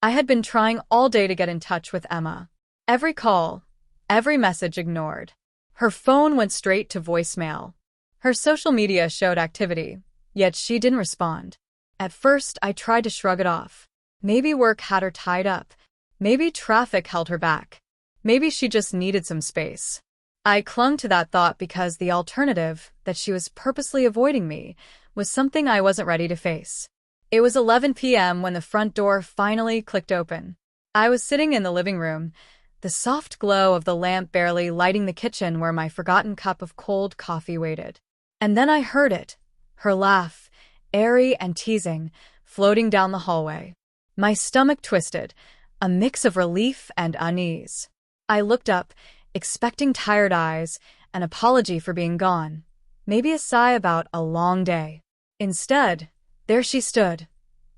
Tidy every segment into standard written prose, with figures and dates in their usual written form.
I had been trying all day to get in touch with Emma. Every call, every message ignored. Her phone went straight to voicemail. Her social media showed activity, yet she didn't respond. At first, I tried to shrug it off. Maybe work had her tied up. Maybe traffic held her back. Maybe she just needed some space. I clung to that thought because the alternative, that she was purposely avoiding me, was something I wasn't ready to face. It was 11 p.m. when the front door finally clicked open. I was sitting in the living room, the soft glow of the lamp barely lighting the kitchen where my forgotten cup of cold coffee waited. And then I heard it, her laugh, airy and teasing, floating down the hallway. My stomach twisted, a mix of relief and unease. I looked up, expecting tired eyes, an apology for being gone, maybe a sigh about a long day. Instead, there she stood,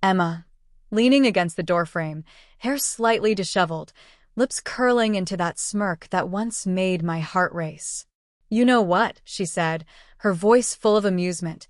Emma, leaning against the doorframe, hair slightly disheveled, lips curling into that smirk that once made my heart race. "You know what?" she said, her voice full of amusement,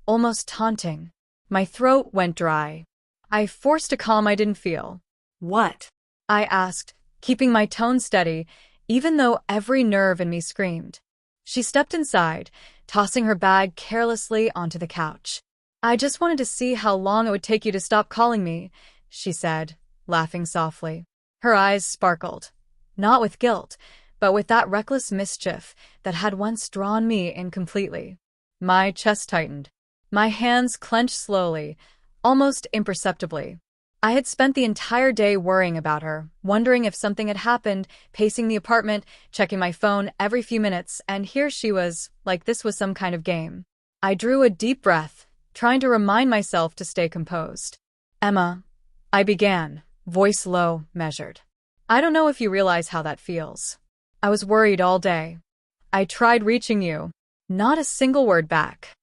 almost taunting. My throat went dry. I forced a calm I didn't feel. "What?" I asked, keeping my tone steady, even though every nerve in me screamed. She stepped inside, tossing her bag carelessly onto the couch. "I just wanted to see how long it would take you to stop calling me," she said, laughing softly. Her eyes sparkled, not with guilt, but with that reckless mischief that had once drawn me in completely. My chest tightened. My hands clenched slowly, almost imperceptibly. I had spent the entire day worrying about her, wondering if something had happened, pacing the apartment, checking my phone every few minutes, and here she was, like this was some kind of game. I drew a deep breath, trying to remind myself to stay composed. "Emma," I began, voice low, measured. "I don't know if you realize how that feels. I was worried all day. I tried reaching you. Not a single word back."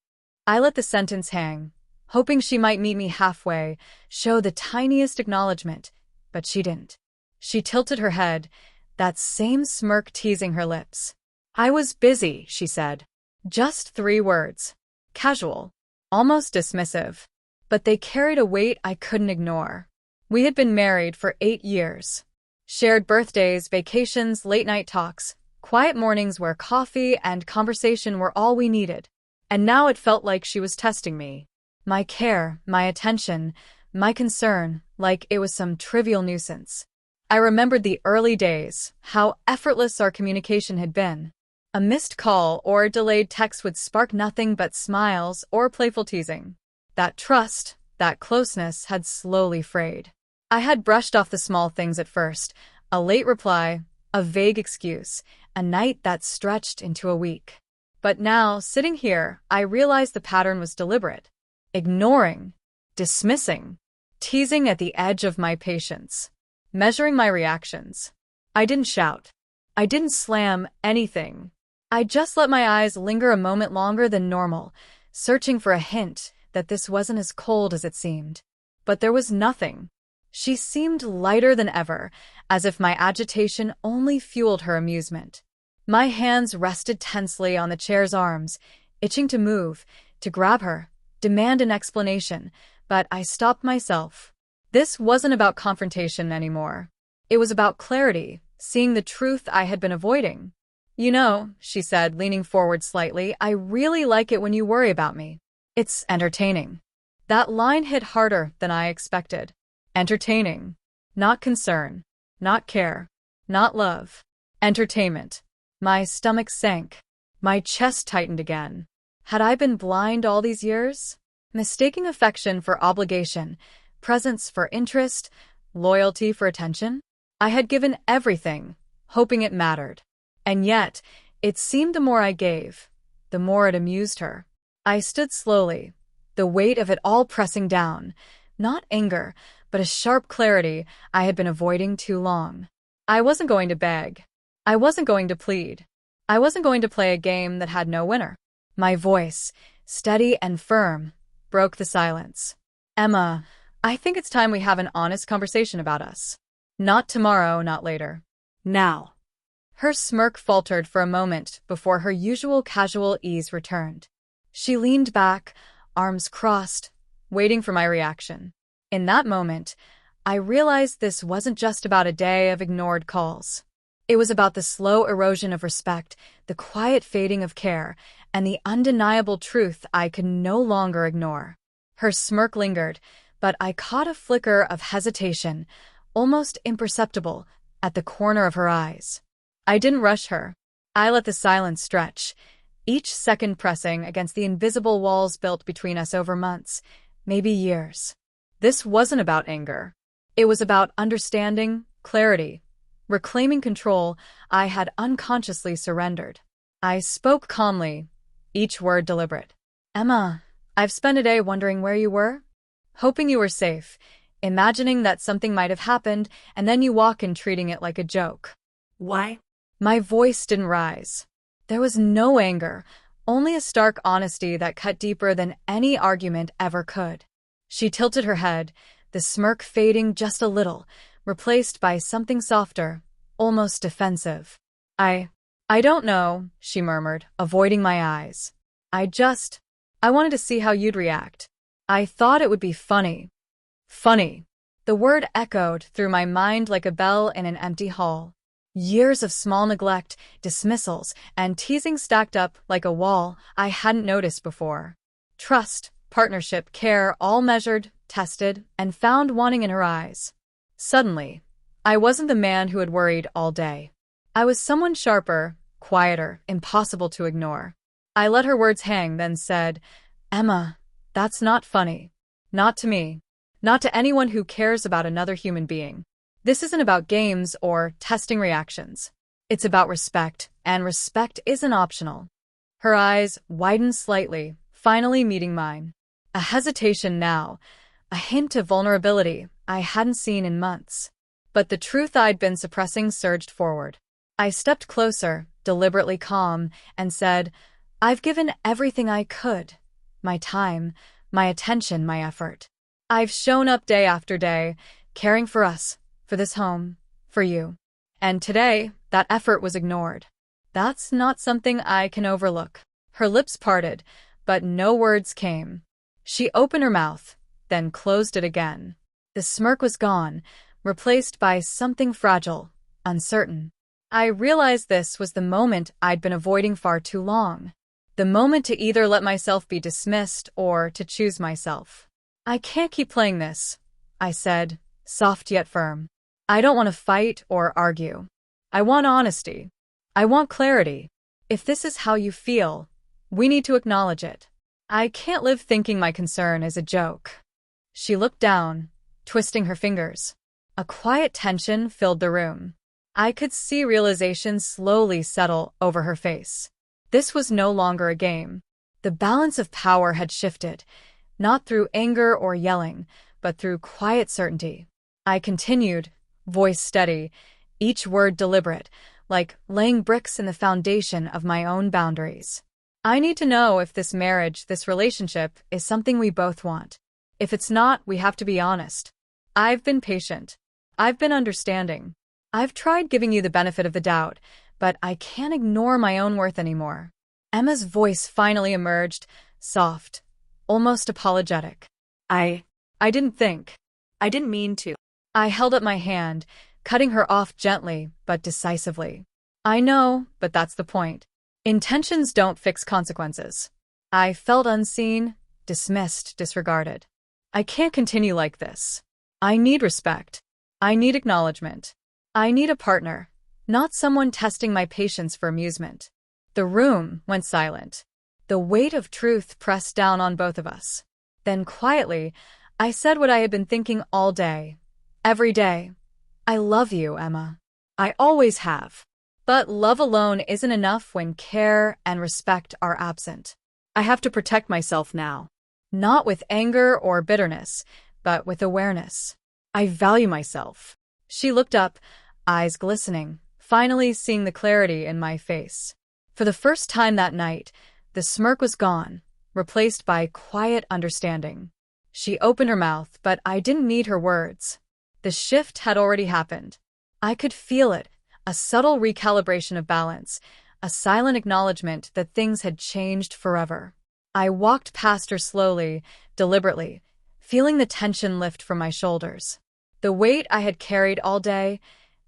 I let the sentence hang, hoping she might meet me halfway, show the tiniest acknowledgement, but she didn't. She tilted her head, that same smirk teasing her lips. "I was busy," she said. Just 3 words. Casual, almost dismissive. But they carried a weight I couldn't ignore. We had been married for 8 years. Shared birthdays, vacations, late-night talks, quiet mornings where coffee and conversation were all we needed. And now it felt like she was testing me. My care, my attention, my concern, like it was some trivial nuisance. I remembered the early days, how effortless our communication had been. A missed call or a delayed text would spark nothing but smiles or playful teasing. That trust, that closeness had slowly frayed. I had brushed off the small things at first, a late reply, a vague excuse, a night that stretched into a week. But now, sitting here, I realized the pattern was deliberate. Ignoring, dismissing, teasing at the edge of my patience, measuring my reactions. I didn't shout. I didn't slam anything. I just let my eyes linger a moment longer than normal, searching for a hint that this wasn't as cold as it seemed. But there was nothing. She seemed lighter than ever, as if my agitation only fueled her amusement. My hands rested tensely on the chair's arms, itching to move, to grab her, demand an explanation, but I stopped myself. This wasn't about confrontation anymore. It was about clarity, seeing the truth I had been avoiding. "You know," she said, leaning forward slightly, "I really like it when you worry about me. It's entertaining." That line hit harder than I expected. Entertaining. Not concern. Not care. Not love. Entertainment. My stomach sank. My chest tightened again. Had I been blind all these years? Mistaking affection for obligation, presence for interest, loyalty for attention? I had given everything, hoping it mattered. And yet, it seemed the more I gave, the more it amused her. I stood slowly, the weight of it all pressing down, not anger, but a sharp clarity I had been avoiding too long. I wasn't going to beg. I wasn't going to plead. I wasn't going to play a game that had no winner. My voice, steady and firm, broke the silence. "Emma, I think it's time we have an honest conversation about us. Not tomorrow, not later. Now." Her smirk faltered for a moment before her usual casual ease returned. She leaned back, arms crossed, waiting for my reaction. In that moment, I realized this wasn't just about a day of ignored calls. It was about the slow erosion of respect, the quiet fading of care, and the undeniable truth I could no longer ignore. Her smirk lingered, but I caught a flicker of hesitation, almost imperceptible, at the corner of her eyes. I didn't rush her. I let the silence stretch, each second pressing against the invisible walls built between us over months, maybe years. This wasn't about anger. It was about understanding, clarity, reclaiming control I had unconsciously surrendered. I spoke calmly, each word deliberate. Emma, I've spent a day wondering where you were, hoping you were safe, imagining that something might have happened, and then you walk in treating it like a joke. Why? My voice didn't rise. There was no anger, only a stark honesty that cut deeper than any argument ever could. She tilted her head, the smirk fading just a little, replaced by something softer, almost defensive. I don't know, she murmured, avoiding my eyes. I wanted to see how you'd react. I thought it would be funny. Funny. The word echoed through my mind like a bell in an empty hall. Years of small neglect, dismissals, and teasing stacked up like a wall I hadn't noticed before. Trust, partnership, care, all measured, tested, and found wanting in her eyes. Suddenly, I wasn't the man who had worried all day. I was someone sharper, quieter, impossible to ignore. I let her words hang, then said, Emma, that's not funny. Not to me. Not to anyone who cares about another human being. This isn't about games or testing reactions. It's about respect, and respect isn't optional. Her eyes widened slightly, finally meeting mine. A hesitation now, a hint of vulnerability I hadn't seen in months. But the truth I'd been suppressing surged forward. I stepped closer, deliberately calm, and said, I've given everything I could. My time, my attention, my effort. I've shown up day after day, caring for us, for this home, for you. And today, that effort was ignored. That's not something I can overlook. Her lips parted, but no words came. She opened her mouth, then closed it again. The smirk was gone, replaced by something fragile, uncertain. I realized this was the moment I'd been avoiding far too long. The moment to either let myself be dismissed or to choose myself. I can't keep playing this, I said, soft yet firm. I don't want to fight or argue. I want honesty. I want clarity. If this is how you feel, we need to acknowledge it. I can't live thinking my concern is a joke. She looked down, twisting her fingers. A quiet tension filled the room. I could see realization slowly settle over her face. This was no longer a game. The balance of power had shifted, not through anger or yelling, but through quiet certainty. I continued, voice steady, each word deliberate, like laying bricks in the foundation of my own boundaries. I need to know if this marriage, this relationship, is something we both want. If it's not, we have to be honest. I've been patient. I've been understanding. I've tried giving you the benefit of the doubt, but I can't ignore my own worth anymore. Emma's voice finally emerged, soft, almost apologetic. I didn't think. I didn't mean to. I held up my hand, cutting her off gently but decisively. I know, but that's the point. Intentions don't fix consequences. I felt unseen, dismissed, disregarded. I can't continue like this. I need respect. I need acknowledgement. I need a partner, not someone testing my patience for amusement. The room went silent. The weight of truth pressed down on both of us. Then quietly, I said what I had been thinking all day. Every day. I love you, Emma. I always have. But love alone isn't enough when care and respect are absent. I have to protect myself now. Not with anger or bitterness, but with awareness. I value myself. She looked up, eyes glistening, finally seeing the clarity in my face. For the first time that night, the smirk was gone, replaced by quiet understanding. She opened her mouth, but I didn't need her words. The shift had already happened. I could feel it, a subtle recalibration of balance, a silent acknowledgement that things had changed forever. I walked past her slowly, deliberately, feeling the tension lift from my shoulders. The weight I had carried all day,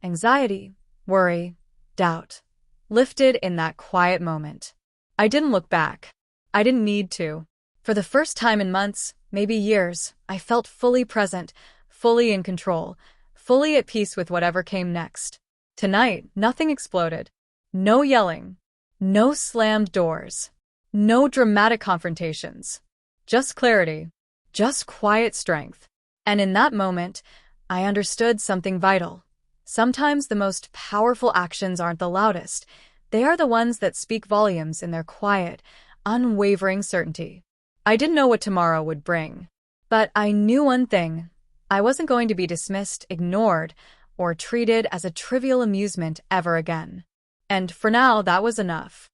anxiety, worry, doubt, lifted in that quiet moment. I didn't look back. I didn't need to. For the first time in months, maybe years, I felt fully present, fully in control, fully at peace with whatever came next. Tonight, nothing exploded. No yelling. No slammed doors. No dramatic confrontations. Just clarity. Just quiet strength. And in that moment, I understood something vital. Sometimes the most powerful actions aren't the loudest. They are the ones that speak volumes in their quiet, unwavering certainty. I didn't know what tomorrow would bring. But I knew one thing. I wasn't going to be dismissed, ignored, or treated as a trivial amusement ever again. And for now, that was enough.